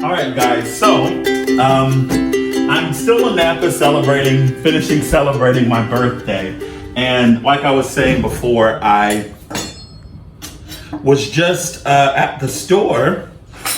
All right, guys, so I'm still in Napa finishing celebrating my birthday. And like I was saying before, I was just at the store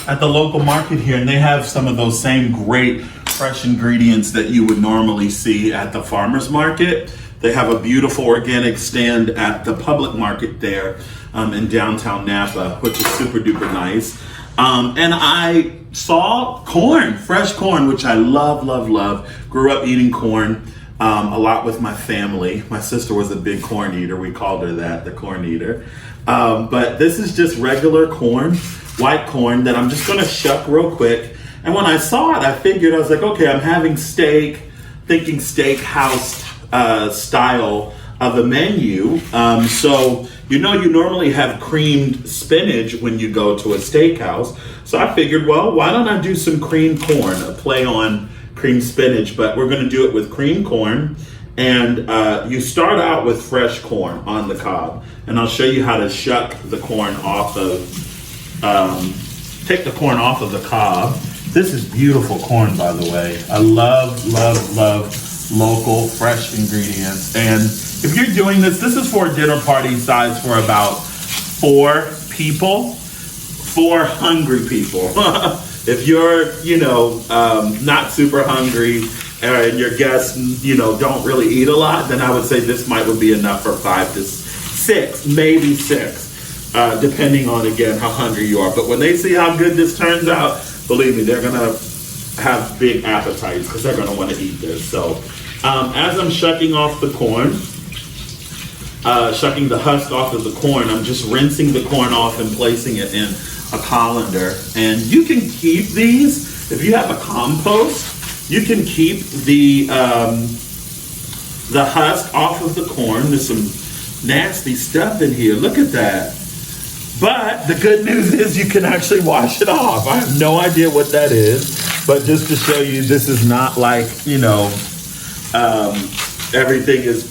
at the local market here, and they have some of those same great fresh ingredients that you would normally see at the farmer's market. They have a beautiful organic stand at the public market there in downtown Napa, which is super duper nice. And I saw corn, fresh corn, which I love, love, love. Grew up eating corn a lot with my family. My sister was a big corn eater. We called her that, the corn eater. But this is just regular corn, white corn that I'm just gonna shuck real quick. And when I saw it, I figured, I was like, okay, I'm having steak, thinking steakhouse style of the menu. So, you normally have creamed spinach when you go to a steakhouse. So I figured, well, why don't I do some creamed corn, a play on creamed spinach, but we're gonna do it with creamed corn. And you start out with fresh corn on the cob. And I'll show you how to shuck the corn off of, take the corn off of the cob. This is beautiful corn, by the way. I love, love, love local fresh ingredients. And if you're doing this is for a dinner party size for about 4 people, 4 hungry people. If you're, not super hungry and your guests, don't really eat a lot, then I would say this would be enough for 5 to 6, maybe 6, depending on, again, how hungry you are. But when they see how good this turns out, believe me, they're gonna have big appetites because they're gonna want to eat this. So as I'm shucking off the corn, shucking the husk off of the corn, I'm just rinsing the corn off and placing it in a colander. And you can keep these, if you have a compost, you can keep the husk off of the corn. There's some nasty stuff in here, look at that. But the good news is you can actually wash it off. I have no idea what that is, but just to show you, this is not like, everything is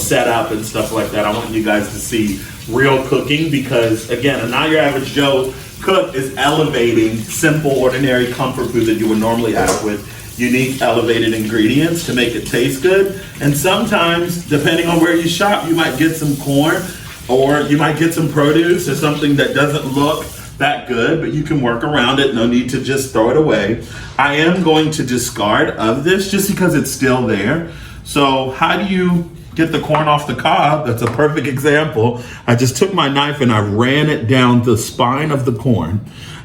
set up and stuff like that. I want you guys to see real cooking because, again, a Not Your Average Joe cook is elevating simple, ordinary comfort food that you would normally have with unique, elevated ingredients to make it taste good. And sometimes, depending on where you shop, you might get some corn or you might get some produce or something that doesn't look that good, but you can work around it. No need to just throw it away. I am going to discard of this just because it's still there. So how do you get the corn off the cob? That's a perfect example. I just took my knife and I ran it down the spine of the corn,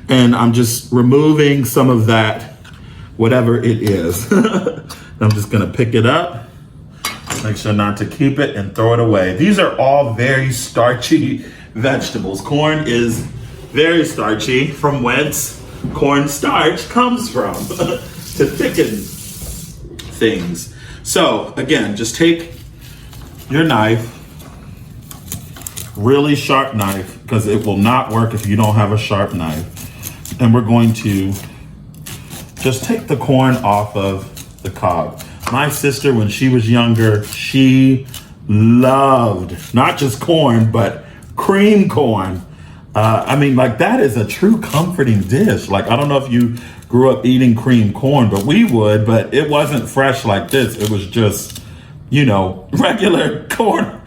and I'm just removing some of that, whatever it is. I'm just gonna pick it up, make sure not to keep it, and throw it away. These are all very starchy vegetables. Corn is very starchy, from whence corn starch comes from, to thicken things. So again, just take your knife, really sharp knife, because it will not work if you don't have a sharp knife. And we're going to just take the corn off of the cob. My sister, when she was younger, she loved not just corn, but cream corn. That is a true comforting dish. Like, I don't know if you grew up eating cream corn, but we would, but it wasn't fresh like this. It was just, regular corn,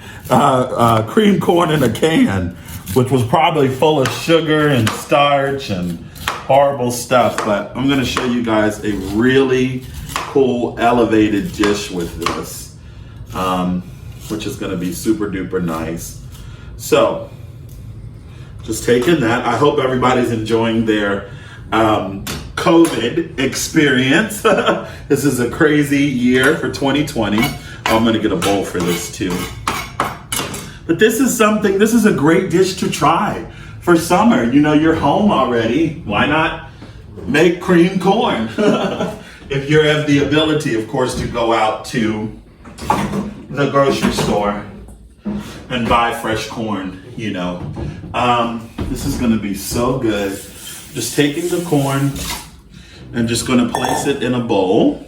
cream corn in a can, which was probably full of sugar and starch and horrible stuff. But I'm gonna show you guys a really cool elevated dish with this, which is gonna be super duper nice. So, just taking that. I hope everybody's enjoying their COVID experience. This is a crazy year for 2020. I'm gonna get a bowl for this too. But this is a great dish to try for summer. You're home already. Why not make cream corn? If you have the ability, of course, to go out to the grocery store and buy fresh corn, This is gonna be so good. Just taking the corn and just gonna place it in a bowl.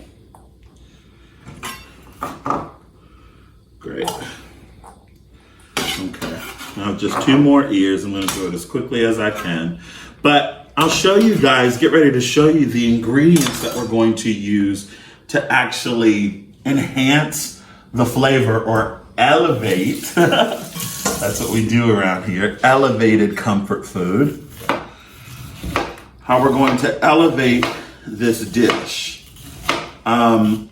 Great. Okay, now just 2 more ears. I'm gonna do it as quickly as I can. But I'll show you guys, get ready to show you the ingredients that we're going to use to actually enhance the flavor or elevate. That's what we do around here, elevated comfort food. How we're going to elevate this dish. And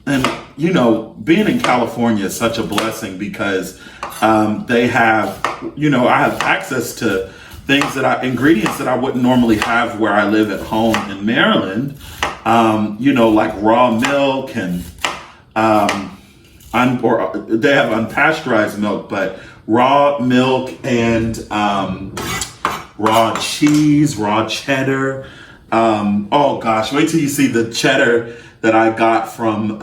you know, being in California is such a blessing because they have, you know, I have access to things ingredients that I wouldn't normally have where I live at home in Maryland. You know, like raw milk and, or they have unpasteurized milk, but raw milk and raw cheese, raw cheddar. Oh gosh, wait till you see the cheddar that I got from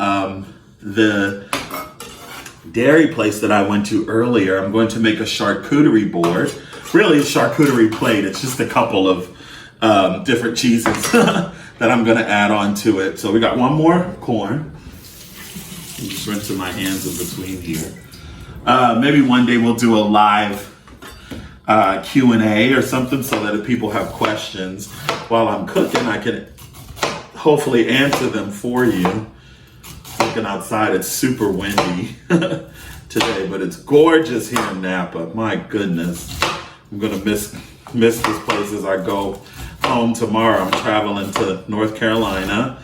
the dairy place that I went to earlier. I'm going to make a charcuterie board. Really a charcuterie plate. It's just a couple of different cheeses that I'm going to add on to it. So we got one more corn. I'm just rinsing my hands in between here. Maybe one day we'll do a live Q&A or something so that if people have questions while I'm cooking, I can hopefully answer them for you. Looking outside, it's super windy today, but it's gorgeous here in Napa. My goodness. I'm gonna miss this place as I go home tomorrow. I'm traveling to North Carolina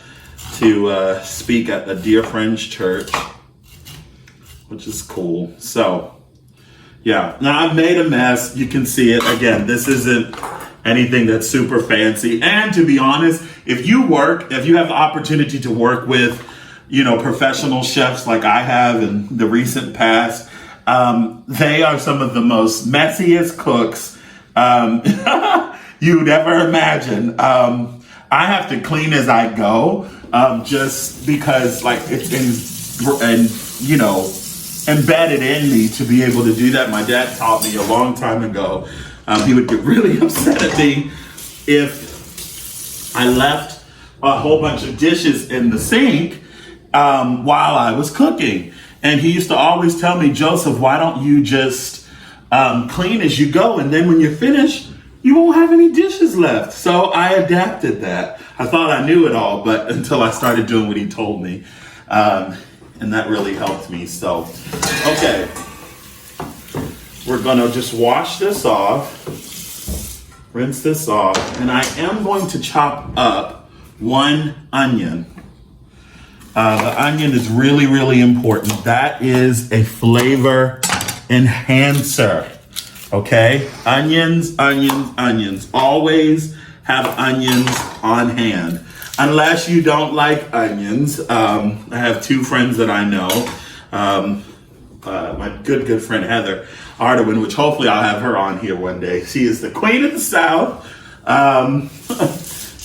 to speak at the Dear Friends Church, which is cool. So, yeah. Now I've made a mess. You can see it. Again, this isn't anything that's super fancy. And to be honest, if you have the opportunity to work with, you know, professional chefs like I have in the recent past, they are some of the most messiest cooks you'd ever imagine. I have to clean as I go, just because like it's you know, embedded in me to be able to do that. My dad taught me a long time ago. He would get really upset at me if I left a whole bunch of dishes in the sink while I was cooking. And he used to always tell me, Joseph, why don't you just clean as you go? And then when you're finished, you won't have any dishes left. So I adapted that. I thought I knew it all, but until I started doing what he told me. And that really helped me. So, okay. We're gonna just wash this off, rinse this off, and I am going to chop up one onion. The onion is really, really important. That is a flavor enhancer, okay? Onions, onions, onions. Always have onions on hand. Unless you don't like onions. I have two friends that I know. My good friend Heather Ardoin, which hopefully I'll have her on here one day. She is the queen of the South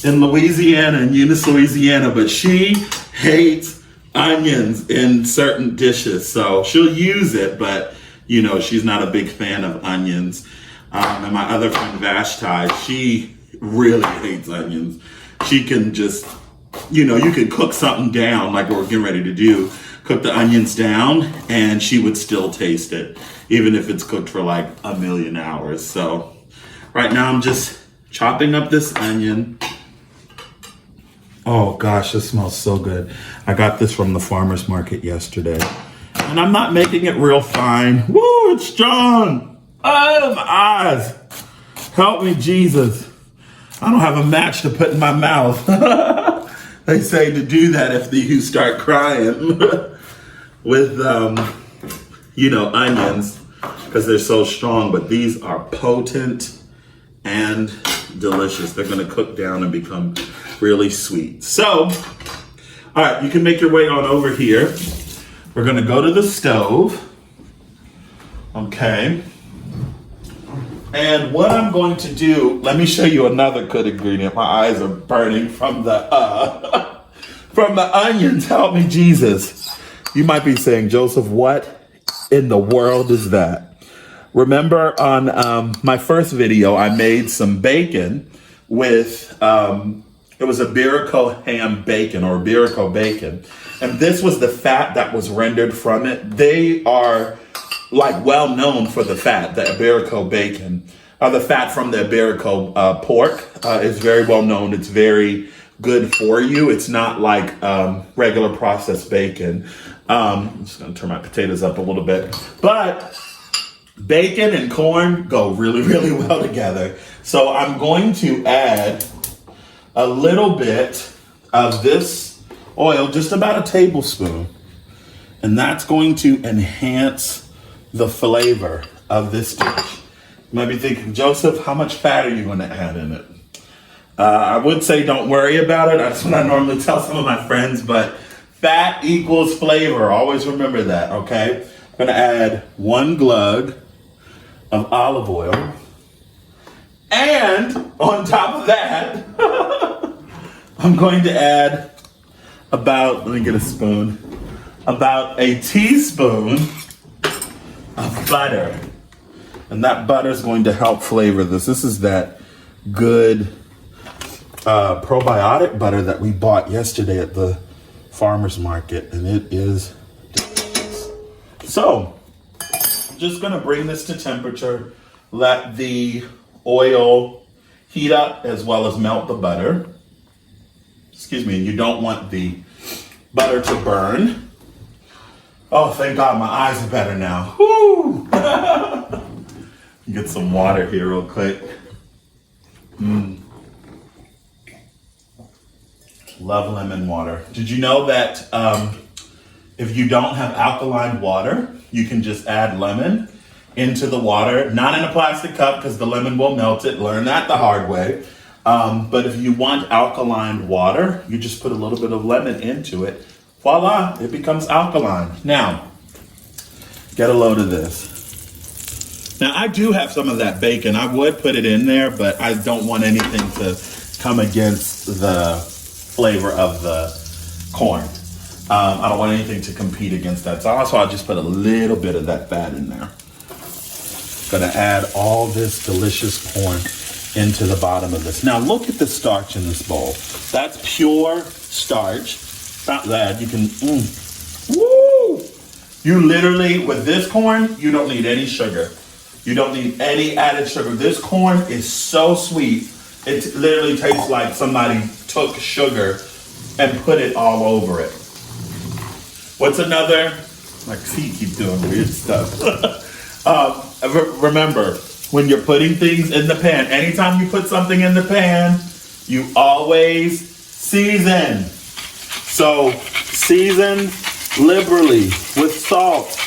in Louisiana, in Eunice, Louisiana, but she hates onions in certain dishes. So she'll use it, but you know, she's not a big fan of onions. And my other friend Vashti, she really hates onions. She can just, you know, you could cook something down like we're getting ready to do, cook the onions down, and she would still taste it, even if it's cooked for like a million hours. So right now I'm just chopping up this onion. Oh gosh, this smells so good. I got this from the farmer's market yesterday. And I'm not making it real fine. Woo, it's strong. Oh, my eyes. Help me, Jesus. I don't have a match to put in my mouth. They say to do that if you start crying with, you know, onions, because they're so strong. But these are potent and delicious. They're going to cook down and become really sweet. So, all right, you can make your way on over here. We're going to go to the stove. Okay. And what I'm going to do, let me show you another good ingredient. My eyes are burning from the onions. Help me, Jesus. You might be saying, Joseph, what in the world is that? Remember on my first video, I made some bacon with, it was a Iberico ham bacon or Iberico bacon. And this was the fat that was rendered from it. They are like well known for the fat, the Iberico bacon. the fat from the Iberico pork is very well known. It's very good for you. It's not like regular processed bacon. I'm just gonna turn my potatoes up a little bit, but bacon and corn go really, really well together. So I'm going to add a little bit of this oil, just about a tablespoon, and that's going to enhance the flavor of this dish. You might be thinking, Joseph, how much fat are you going to add in it? I would say don't worry about it. That's what I normally tell some of my friends, but fat equals flavor. Always remember that, okay? I'm going to add 1 glug of olive oil. And on top of that, I'm going to add about, let me get a spoon, about a teaspoon of butter. And that butter is going to help flavor this. This is that good probiotic butter that we bought yesterday at the farmer's market, and it is delicious. So, just gonna bring this to temperature, let the oil heat up as well as melt the butter. Excuse me, you don't want the butter to burn. Oh, thank God, my eyes are better now. Woo! Get some water here real quick. Love lemon water. Did you know that if you don't have alkaline water, you can just add lemon into the water, not in a plastic cup because the lemon will melt it. Learn that the hard way. But if you want alkaline water, you just put a little bit of lemon into it. Voila, it becomes alkaline. Now, get a load of this. Now, I do have some of that bacon. I would put it in there, but I don't want anything to come against the flavor of the corn. I don't want anything to compete against that. So I'll just put a little bit of that fat in there. Gonna add all this delicious corn into the bottom of this. Now look at the starch in this bowl. That's pure starch. Not that you can, woo! You literally, with this corn, you don't need any sugar. You don't need any added sugar. This corn is so sweet. It literally tastes like somebody took sugar and put it all over it. What's another? My feet keep doing weird stuff. Remember, when you're putting things in the pan, anytime you put something in the pan, you always season. So season liberally with salt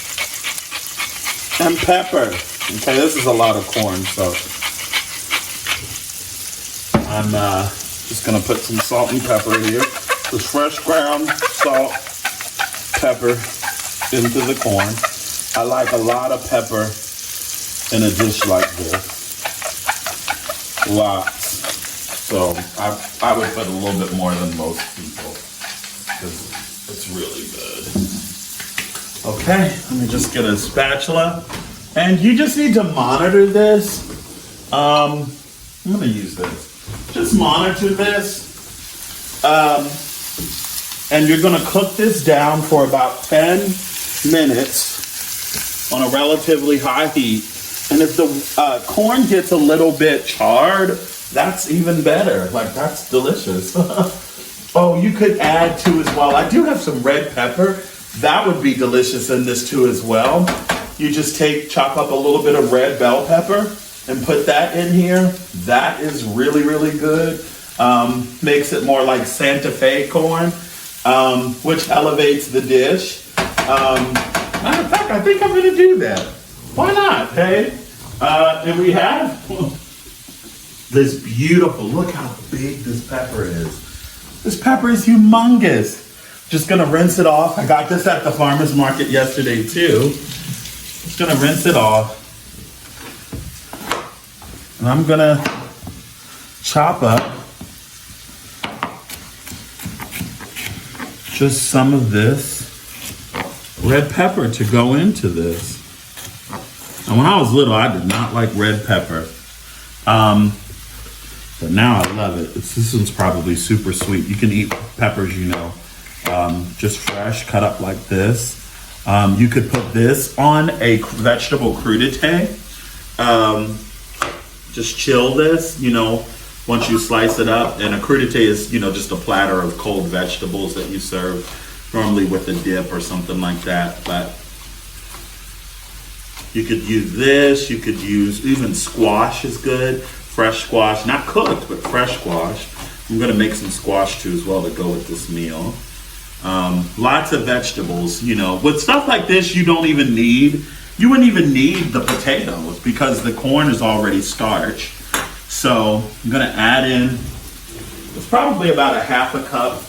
and pepper. Okay, this is a lot of corn, so I'm just gonna put some salt and pepper here. Just fresh ground salt, pepper into the corn. I like a lot of pepper in a dish like this. Lots. So I would put a little bit more than most people because it's really good. Okay, let me just get a spatula. And you just need to monitor this. I'm gonna use this. Just monitor this. And you're gonna cook this down for about 10 minutes on a relatively high heat. And if the corn gets a little bit charred, that's even better. Like, that's delicious. Oh, you could add too as well. I do have some red pepper. That would be delicious in this too as well. You just chop up a little bit of red bell pepper and put that in here. That is really, really good. Makes it more like Santa Fe corn, which elevates the dish. Matter of fact, I think I'm gonna do that. Why not, hey? And we have this beautiful, look how big this pepper is. This pepper is humongous. Just gonna rinse it off. I got this at the farmer's market yesterday too. Just gonna rinse it off. And I'm gonna chop up just some of this red pepper to go into this. And when I was little, I did not like red pepper. But now I love it. This one's probably super sweet. You can eat peppers, you know, just fresh, cut up like this. You could put this on a vegetable crudité. just chill this, once you slice it up. And a crudité is, just a platter of cold vegetables that you serve normally with a dip or something like that. But you could use this, you could use even squash is good. Fresh squash, not cooked, but fresh squash. I'm gonna make some squash too as well to go with this meal. Lots of vegetables, With stuff like this, you wouldn't even need the potatoes because the corn is already starch. So I'm gonna add in, it's probably about a half a cup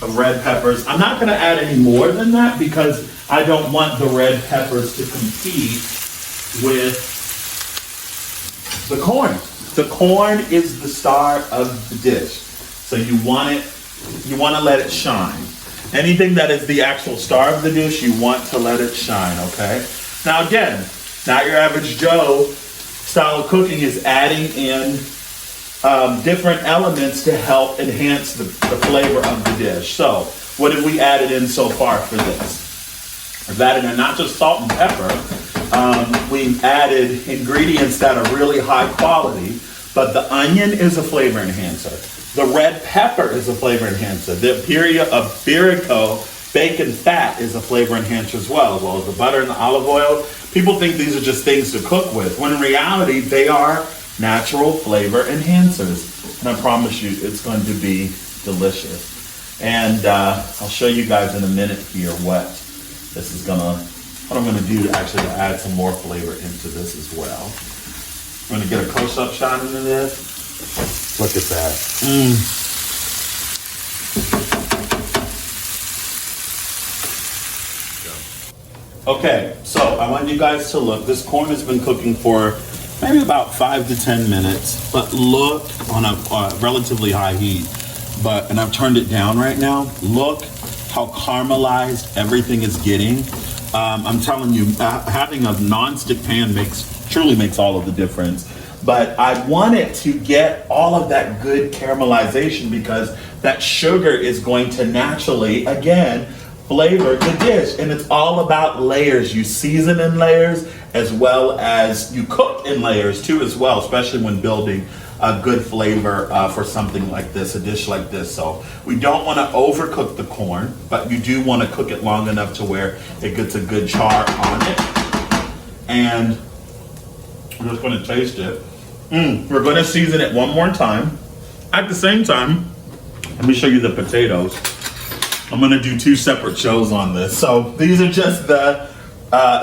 of red peppers. I'm not gonna add any more than that because I don't want the red peppers to compete with the corn. The corn is the star of the dish. So you want to let it shine. Anything that is the actual star of the dish, you want to let it shine, okay? Now again, not your average Joe style of cooking is adding in different elements to help enhance the flavor of the dish. So what have we added in so far for this? We've added in not just salt and pepper, we've added ingredients that are really high quality, but the onion is a flavor enhancer. The red pepper is a flavor enhancer. The Iberico bacon fat is a flavor enhancer as well as the butter and the olive oil. People think these are just things to cook with, when in reality, they are natural flavor enhancers. And I promise you, it's going to be delicious. And I'll show you guys in a minute here what I'm gonna do to actually add some more flavor into this as well. I'm gonna get a close-up shot into this. Look at that. Okay, so I want you guys to look. This corn has been cooking for maybe about 5 to 10 minutes, but look on a relatively high heat. And I've turned it down right now. Look how caramelized everything is getting. I'm telling you, having a non-stick pan truly makes all of the difference. But I wanted to get all of that good caramelization because that sugar is going to naturally, again, flavor the dish. And it's all about layers. You season in layers as well as you cook in layers too as well, especially when building a good flavor for something like this, a dish like this. So we don't want to overcook the corn, but you do want to cook it long enough to where it gets a good char on it. And I'm just going to taste it. We're going to season it one more time. At the same time, let me show you the potatoes. I'm going to do 2 separate shows on this. So these are just the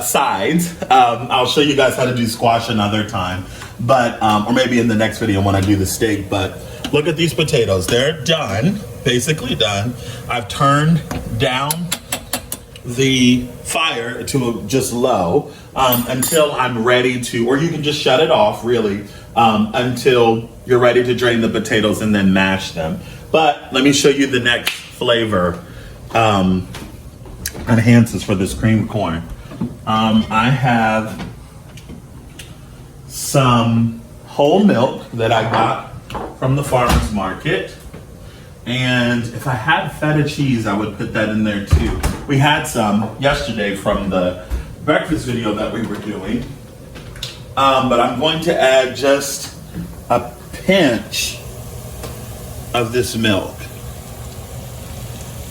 sides. I'll show you guys how to do squash another time, but or maybe in the next video when I do the steak. But look at these potatoes. They're done, basically done. I've turned down the fire to just low until I'm ready to, or you can just shut it off really until you're ready to drain the potatoes and then mash them. But let me show you the next flavor enhances for this cream corn. I have some whole milk that I got from the farmer's market. And if I had feta cheese, I would put that in there too. We had some yesterday from the breakfast video that we were doing. But I'm going to add just a pinch of this milk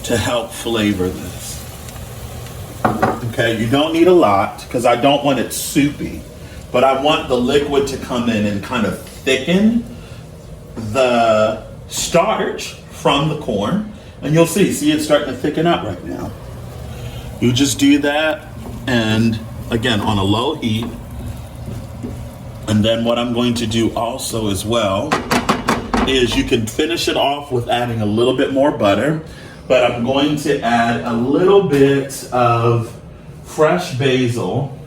to help flavor this. Okay, you don't need a lot because I don't want it soupy, but I want the liquid to come in and kind of thicken the starch from the corn. And you'll see it's starting to thicken up right now. You just do that, and again, on a low heat. And then what I'm going to do also as well is you can finish it off with adding a little bit more butter, but I'm going to add a little bit of fresh basil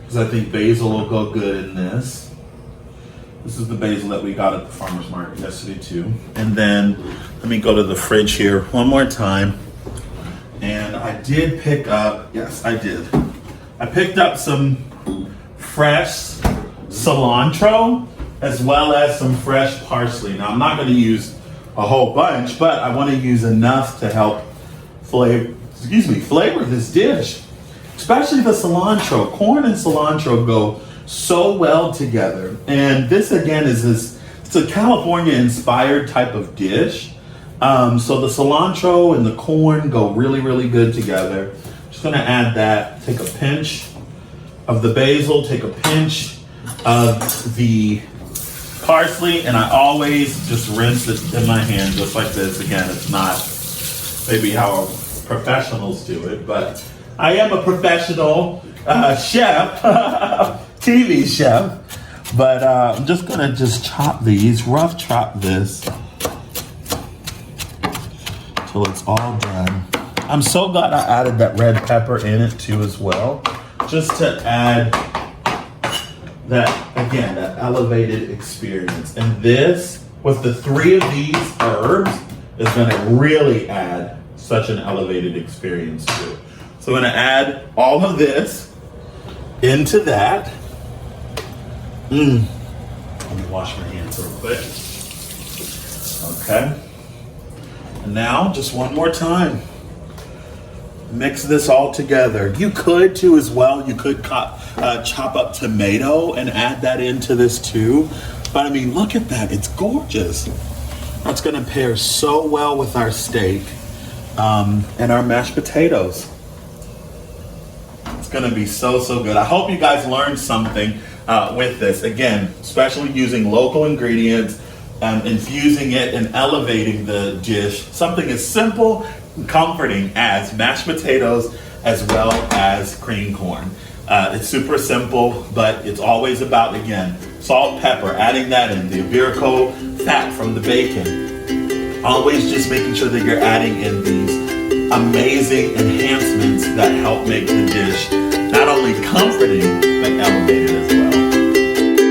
because I think basil will go good in this. This is the basil that we got at the farmer's market yesterday too. And then let me go to the fridge here one more time. And I did pick up, yes, I did. I picked up some fresh cilantro as well as some fresh parsley. Now I'm not going to use a whole bunch, but I want to use enough to help flavor this dish. Especially the cilantro. Corn and cilantro go so well together. And this again it's a California inspired type of dish. So the cilantro and the corn go really, really good together. Just gonna add that, take a pinch of the basil, take a pinch of the parsley, and I always just rinse it in my hand just like this. Again, it's not maybe how professionals do it, but I am a professional chef, TV chef. But I'm just gonna chop these, rough chop this till it's all done. I'm so glad I added that red pepper in it too as well, just to add that, again, that elevated experience. And this, with the 3 of these herbs, is gonna really add such an elevated experience to it. So I'm gonna add all of this into that. Let me wash my hands real quick. Okay. And now, just one more time. Mix this all together. You could too as well. You could chop up tomato and add that into this too. But I mean, look at that. It's gorgeous. That's gonna pair so well with our steak and our mashed potatoes. It's gonna be so, so good. I hope you guys learned something with this. Again, especially using local ingredients, infusing it and elevating the dish. Something as simple and comforting as mashed potatoes as well as cream corn. It's super simple, but it's always about, again, salt, pepper, adding that in, the Iberico fat from the bacon. Always just making sure that you're adding in these amazing enhancements that help make the dish not only comforting, but elevated as well.